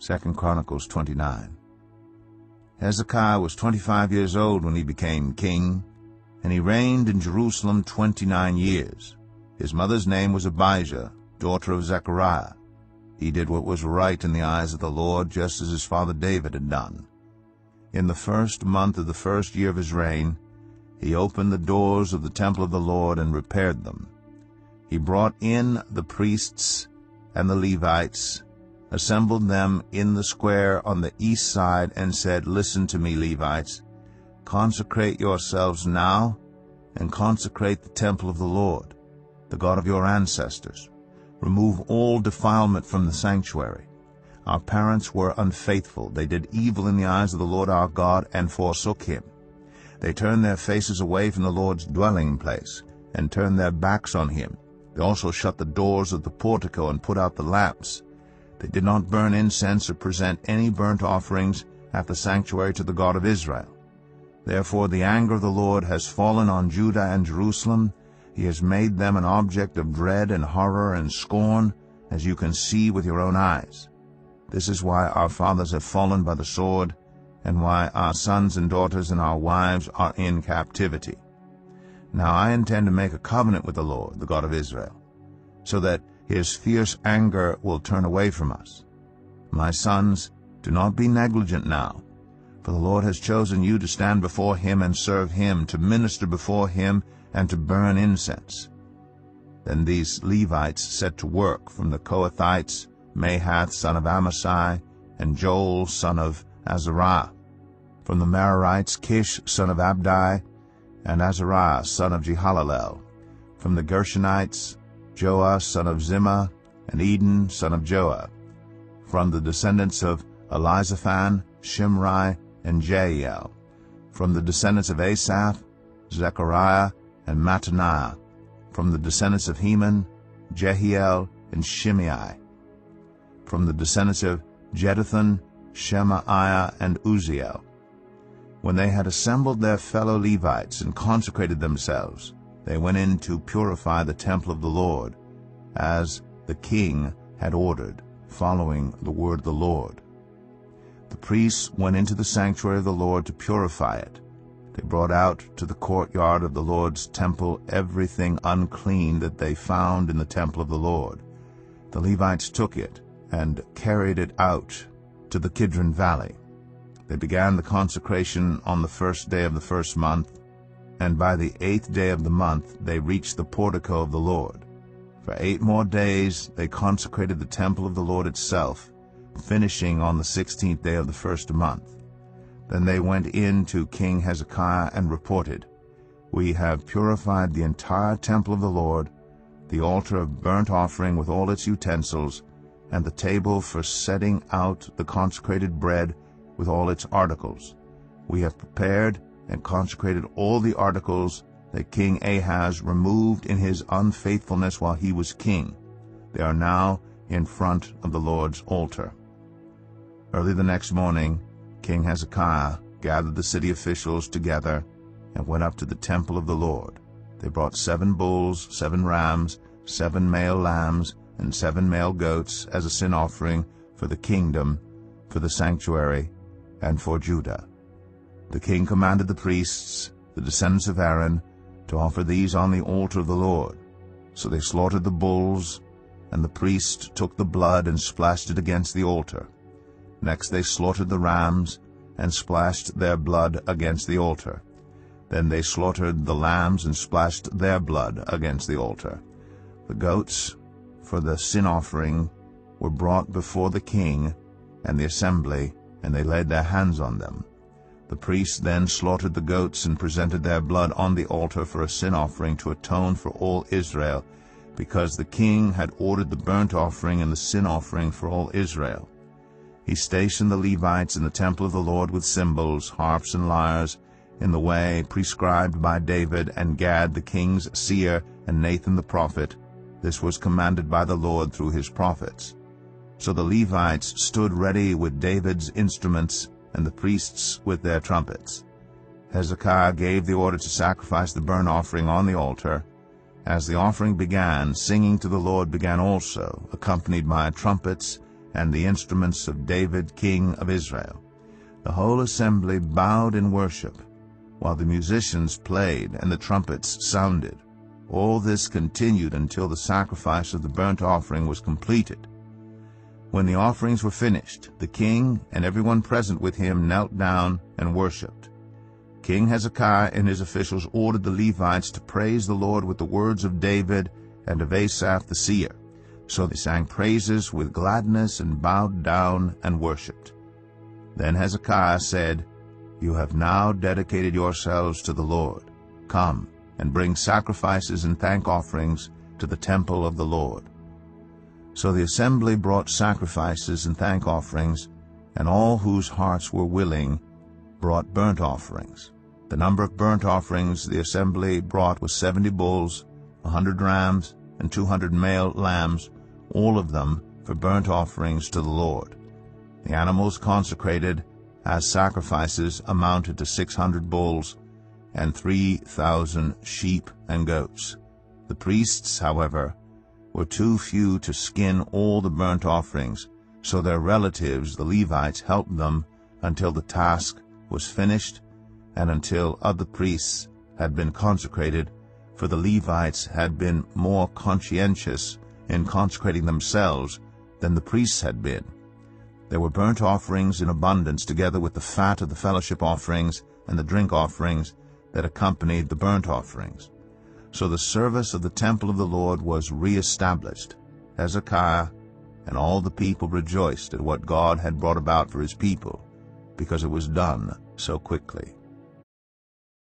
2 Chronicles 29. Hezekiah was 25 years old when he became king, and he reigned in Jerusalem 29 years. His mother's name was Abijah, daughter of Zechariah. He did what was right in the eyes of the Lord, just as his father David had done. In the first month of the first year of his reign, he opened the doors of the temple of the Lord and repaired them. He brought in the priests and the Levites, assembled them in the square on the east side, and said, "Listen to me, Levites. Consecrate yourselves now, and consecrate the temple of the Lord, the God of your ancestors. Remove all defilement from the sanctuary. Our parents were unfaithful. They did evil in the eyes of the Lord our God and forsook him. They turned their faces away from the Lord's dwelling place and turned their backs on him. They also shut the doors of the portico and put out the lamps. They did not burn incense or present any burnt offerings at the sanctuary to the God of Israel. Therefore the anger of the Lord has fallen on Judah and Jerusalem. He has made them an object of dread and horror and scorn, as you can see with your own eyes. This is why our fathers have fallen by the sword, and why our sons and daughters and our wives are in captivity. Now I intend to make a covenant with the Lord, the God of Israel, so that his fierce anger will turn away from us. My sons, do not be negligent now, for the Lord has chosen you to stand before him and serve him, to minister before him and to burn incense." Then these Levites set to work, from the Kohathites, Mahath son of Amasai, and Joel son of Azariah; from the Merarites, Kish son of Abdi, and Azariah son of Jehalalel; from the Gershonites, Joah son of Zimmah, and Eden son of Joah; from the descendants of Elizaphan, Shimri, and Jeiel; from the descendants of Asaph, Zechariah, and Mattaniah; from the descendants of Heman, Jehiel, and Shimei; from the descendants of Jeduthun, Shemaiah, and Uzziel. When they had assembled their fellow Levites and consecrated themselves, they went in to purify the temple of the Lord, as the king had ordered, following the word of the Lord. The priests went into the sanctuary of the Lord to purify it. They brought out to the courtyard of the Lord's temple everything unclean that they found in the temple of the Lord. The Levites took it and carried it out to the Kidron Valley. They began the consecration on the first day of the first month, and by the 8th day of the month they reached the portico of the Lord. For 8 more days they consecrated the temple of the Lord itself, finishing on the 16th day of the first month. Then they went in to King Hezekiah and reported, "We have purified the entire temple of the Lord, the altar of burnt offering with all its utensils, and the table for setting out the consecrated bread with all its articles. We have prepared and consecrated all the articles that King Ahaz removed in his unfaithfulness while he was king. They are now in front of the Lord's altar." Early the next morning, King Hezekiah gathered the city officials together and went up to the temple of the Lord. They brought 7 bulls, 7 rams, 7 male lambs, and 7 male goats as a sin offering for the kingdom, for the sanctuary, and for Judah. The king commanded the priests, the descendants of Aaron, to offer these on the altar of the Lord. So they slaughtered the bulls, and the priest took the blood and splashed it against the altar. Next they slaughtered the rams, and splashed their blood against the altar. Then they slaughtered the lambs and splashed their blood against the altar. The goats for the sin offering were brought before the king and the assembly, and they laid their hands on them. The priests then slaughtered the goats and presented their blood on the altar for a sin offering to atone for all Israel, because the king had ordered the burnt offering and the sin offering for all Israel. He stationed the Levites in the temple of the Lord with cymbals, harps, and lyres, in the way prescribed by David and Gad the king's seer and Nathan the prophet. This was commanded by the Lord through his prophets. So the Levites stood ready with David's instruments, and the priests with their trumpets. Hezekiah gave the order to sacrifice the burnt offering on the altar. As the offering began, singing to the Lord began also, accompanied by trumpets and the instruments of David, king of Israel. The whole assembly bowed in worship, while the musicians played and the trumpets sounded. All this continued until the sacrifice of the burnt offering was completed. When the offerings were finished, the king and everyone present with him knelt down and worshipped. King Hezekiah and his officials ordered the Levites to praise the Lord with the words of David and of Asaph the seer. So they sang praises with gladness and bowed down and worshipped. Then Hezekiah said, "You have now dedicated yourselves to the Lord. Come and bring sacrifices and thank offerings to the temple of the Lord." So the assembly brought sacrifices and thank offerings, and all whose hearts were willing brought burnt offerings. The number of burnt offerings the assembly brought was 70 bulls, 100 rams, and 200 male lambs, all of them for burnt offerings to the Lord. The animals consecrated as sacrifices amounted to 600 bulls and 3,000 sheep and goats. The priests, however, were too few to skin all the burnt offerings, so their relatives, the Levites, helped them until the task was finished and until other priests had been consecrated, for the Levites had been more conscientious in consecrating themselves than the priests had been. There were burnt offerings in abundance, together with the fat of the fellowship offerings and the drink offerings that accompanied the burnt offerings. So the service of the temple of the Lord was re-established. Hezekiah and all the people rejoiced at what God had brought about for his people, because it was done so quickly.